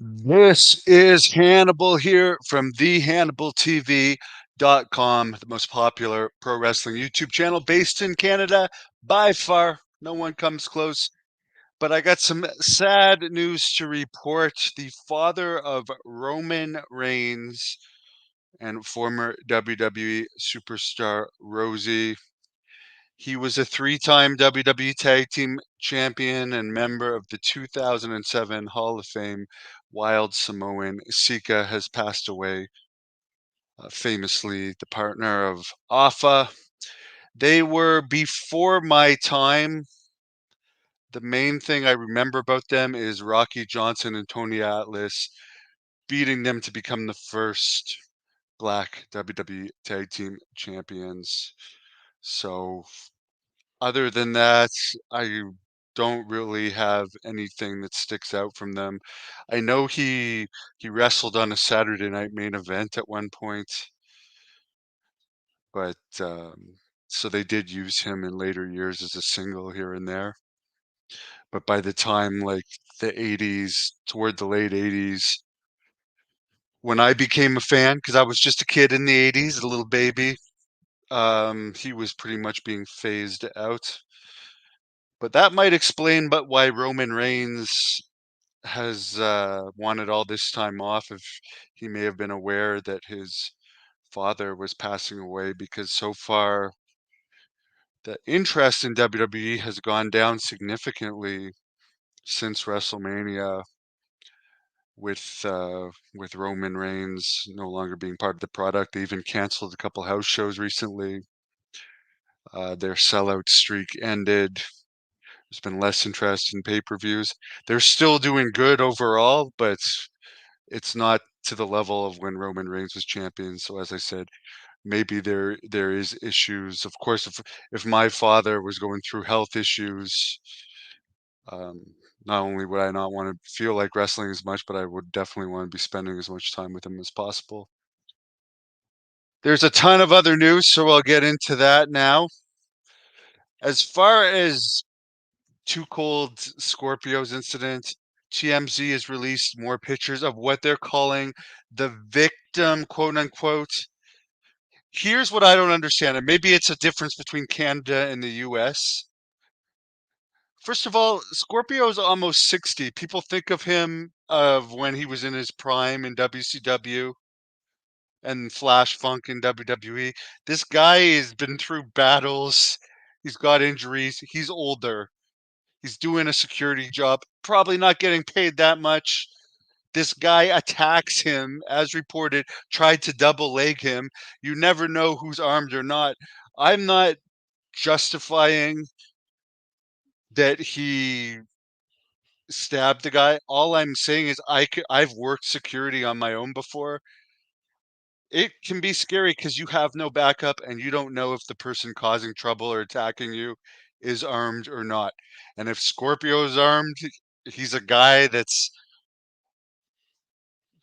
This is Hannibal here from thehannibaltv.com, the most popular pro wrestling YouTube channel based in Canada. By far, no one comes close. But I got some sad news to report. The father of Roman Reigns and former WWE superstar Rosie. He was a three-time WWE Tag Team Champion and member of the 2007 Hall of Fame. Wild Samoan Sika has passed away, famously the partner of Afa. They were before my time. The main thing I remember about them is Rocky Johnson and Tony Atlas beating them to become the first black WWE Tag Team Champions. So other than that, I don't really have anything that sticks out from them. I know he wrestled on a Saturday Night Main Event at one point, but so they did use him in later years as a single here and there. But by the time like the 80s, toward the late 80s, when I became a fan, because I was just a kid in the 80s, a little baby, he was pretty much being phased out. But that might explain but why Roman Reigns has wanted all this time off, if he may have been aware that his father was passing away, because so far the interest in WWE has gone down significantly since WrestleMania, with Roman Reigns no longer being part of the product. They even canceled a couple house shows recently. Their sellout streak ended. There's been less interest in pay-per-views. They're still doing good overall, but it's not to the level of when Roman Reigns was champion. So as I said, maybe there is issues. Of course, if my father was going through health issues, um, not only would I not want to feel like wrestling as much, but I would definitely want to be spending as much time with him as possible. There's a ton of other news, so I'll get into that now. As far as Too Cold Scorpios incident, TMZ has released more pictures of what they're calling the victim, quote unquote. Here's what I don't understand, and maybe it's a difference between Canada and the US. First of all, Scorpio's almost 60. People think of him of when he was in his prime in WCW and Flash Funk in WWE. This guy has been through battles. He's got injuries. He's older. He's doing a security job, probably not getting paid that much. This guy attacks him, as reported, tried to double leg him. You never know who's armed or not. I'm not justifying that he stabbed the guy. All I'm saying is I've worked security on my own before. It can be scary because you have no backup and you don't know if the person causing trouble or attacking you is armed or not. And if Scorpio is armed, he's a guy that's,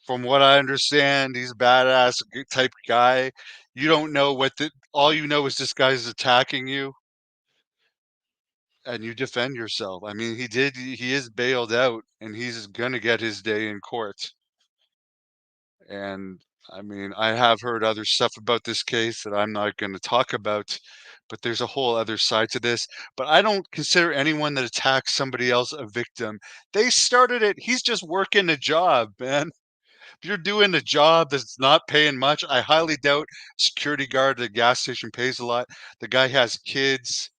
from what I understand, he's a badass type guy. You don't know all you know is this guy's attacking you and you defend yourself. I mean, he is bailed out and he's gonna get his day in court. And I mean, I have heard other stuff about this case that I'm not going to talk about, but there's a whole other side to this. But I don't consider anyone that attacks somebody else a victim. They started it. He's just working a job, man. If you're doing a job that's not paying much, I highly doubt security guard at a gas station pays a lot. The guy has kids.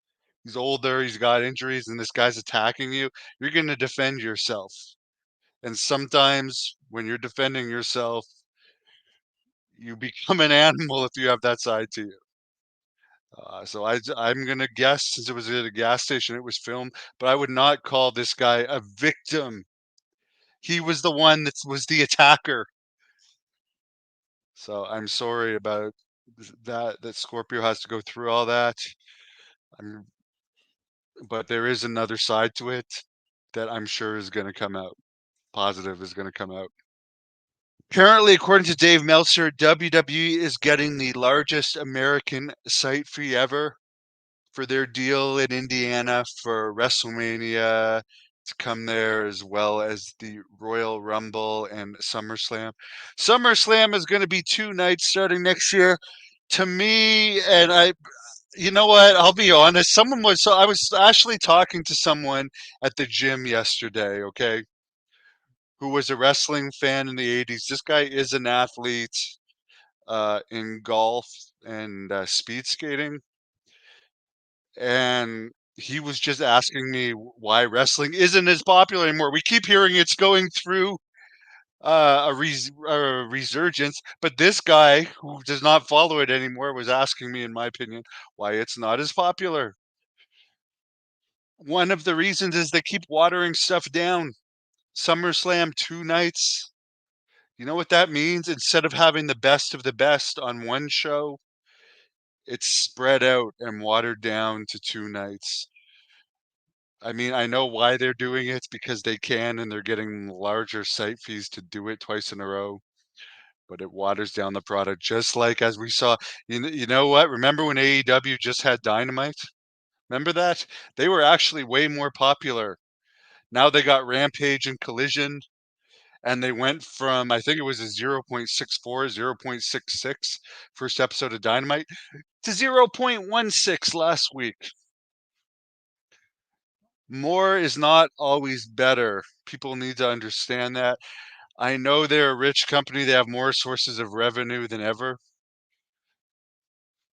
He's older. He's got injuries, and this guy's attacking you. You're going to defend yourself. And sometimes when you're defending yourself, you become an animal if you have that side to you. I'm gonna guess, since it was at a gas station, it was filmed, but I would not call this guy a victim. He was the one that was the attacker. So I'm sorry about that Scorpio has to go through all that. I'm, but there is another side to it that I'm sure is going to come out. Positive is going to come out. Apparently, according to Dave Meltzer, WWE is getting the largest American site fee ever for their deal in Indiana for WrestleMania to come there as well as the Royal Rumble and SummerSlam. SummerSlam is going to be 2 nights starting next year. To me, and you know what? I'll be honest. I was actually talking to someone at the gym yesterday, okay, who was a wrestling fan in the 80s. This guy is an athlete in golf and speed skating. And he was just asking me why wrestling isn't as popular anymore. We keep hearing it's going through a resurgence, but this guy who does not follow it anymore was asking me, in my opinion, why it's not as popular. One of the reasons is they keep watering stuff down. SummerSlam 2 nights. You know what that means? Instead of having the best of the best on one show, it's spread out and watered down to 2 nights. I mean, I know why they're doing it, because they can and they're getting larger site fees to do it twice in a row, but it waters down the product just like as we saw. You know what? Remember when AEW just had Dynamite? Remember that? They were actually way more popular. Now they got Rampage and Collision, and they went from, I think it was a 0.64, 0.66 first episode of Dynamite to 0.16 last week. More is not always better. People need to understand that. I know they're a rich company, they have more sources of revenue than ever,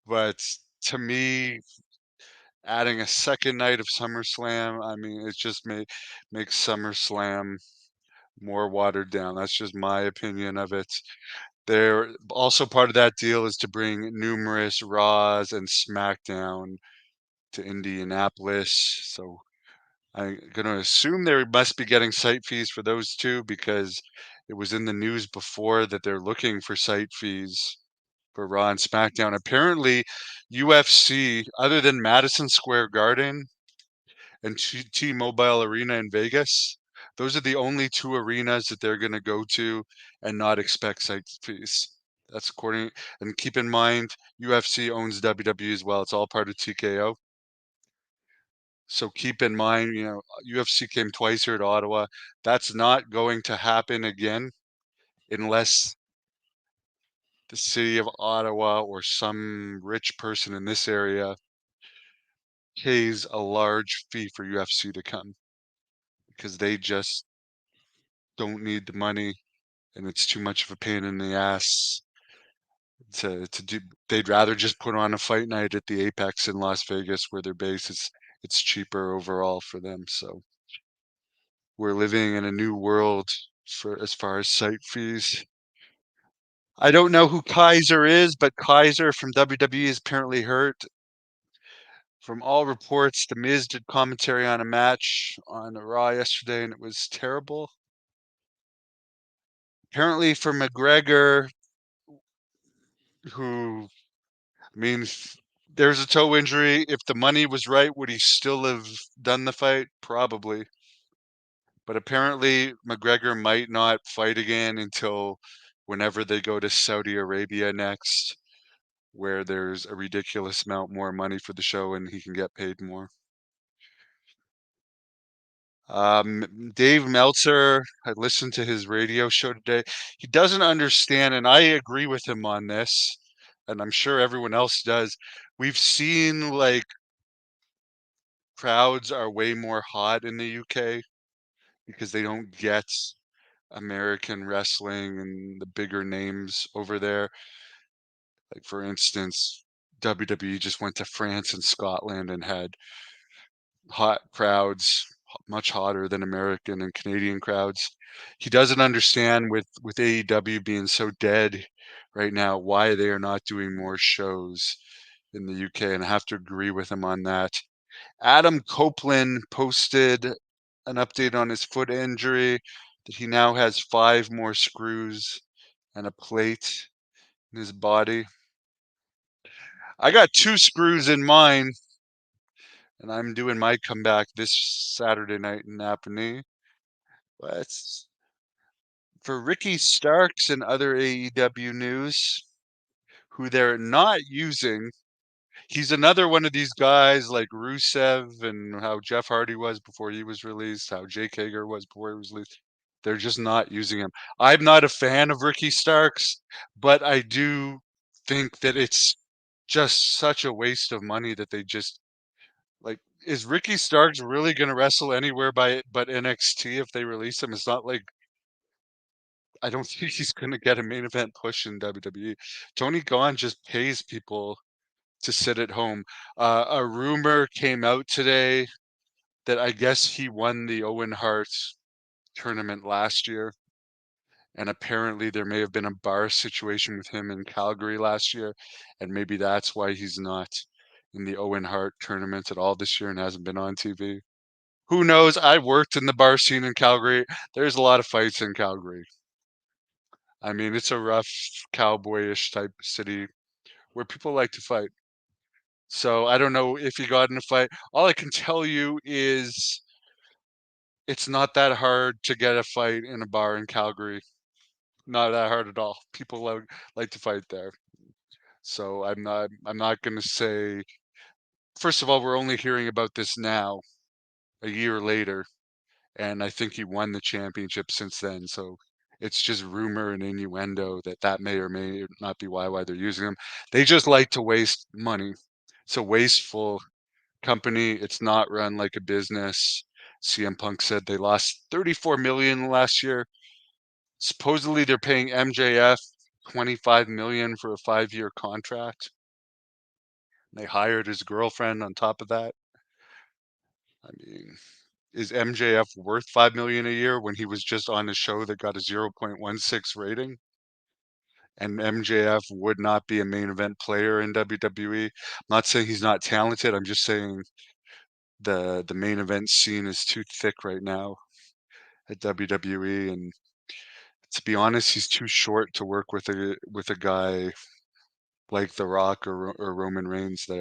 but to me, adding a second night of SummerSlam, I mean, it just makes SummerSlam more watered down. That's just my opinion of it. They're also part of that deal is to bring numerous Raws and SmackDown to Indianapolis. So I'm gonna assume they must be getting site fees for those two, because it was in the news before that they're looking for site fees for Raw and SmackDown. Apparently, UFC, other than Madison Square Garden and T-Mobile Arena in Vegas, those are the only two arenas that they're gonna go to and not expect site fees. That's according, and keep in mind, UFC owns WWE as well. It's all part of TKO. So keep in mind, UFC came twice here to Ottawa. That's not going to happen again unless the city of Ottawa or some rich person in this area pays a large fee for UFC to come, because they just don't need the money, and it's too much of a pain in the ass to do. They'd rather just put on a fight night at the Apex in Las Vegas where their base is. It's cheaper overall for them. So we're living in a new world for as far as site fees. I don't know who Kaiser is, but Kaiser from WWE is apparently hurt. From all reports, The Miz did commentary on a match on Raw yesterday, and it was terrible. Apparently, for McGregor, who, I mean, there's a toe injury. If the money was right, would he still have done the fight? Probably. But apparently, McGregor might not fight again until whenever they go to Saudi Arabia next, where there's a ridiculous amount more money for the show and he can get paid more. Dave Meltzer, I listened to his radio show today. He doesn't understand, and I agree with him on this, and I'm sure everyone else does. We've seen like crowds are way more hot in the UK because they don't get American wrestling and the bigger names over there. Like for instance, WWE just went to France and Scotland and had hot crowds, much hotter than American and Canadian crowds. He doesn't understand with AEW being so dead right now why they are not doing more shows in the UK, and I have to agree with him on that. Adam Copeland posted an update on his foot injury that he now has 5 more screws and a plate in his body. I got 2 screws in mine, and I'm doing my comeback this Saturday night in Napanee. But for Ricky Starks and other AEW news, who they're not using, He's another one of these guys like Rusev and how Jeff Hardy was before he was released, how Jake Hager was before he was released. They're just not using him. I'm not a fan of Ricky Starks, but I do think that it's just such a waste of money that they just like, is Ricky Starks really gonna wrestle anywhere but NXT if they release him? It's not like I don't think he's gonna get a main event push in WWE. Tony Khan just pays people to sit at home. A rumor came out today that I guess he won the Owen Hart tournament last year, and apparently there may have been a bar situation with him in Calgary last year, and maybe that's why he's not in the Owen Hart tournament at all this year and hasn't been on TV. Who knows? I worked in the bar scene in Calgary. There's a lot of fights in Calgary. I mean, it's a rough cowboyish type city where people like to fight. So I don't know if he got in a fight. All I can tell you is it's not that hard to get a fight in a bar in Calgary. Not that hard at all. People like to fight there. So I'm not gonna say first of all, we're only hearing about this now, a year later, and I think he won the championship since then. So it's just rumor and innuendo that that may or may not be why they're using him. They just like to waste money. It's a wasteful company. It's not run like a business. CM Punk said they lost 34 million last year. Supposedly they're paying MJF 25 million for a 5-year contract. They hired his girlfriend on top of that. I mean, is MJF worth 5 million a year when he was just on a show that got a 0.16 rating? And MJF would not be a main event player in WWE. I'm not saying he's not talented. I'm just saying the main event scene is too thick right now at WWE, and to be honest, he's too short to work with a guy like The Rock or Roman Reigns that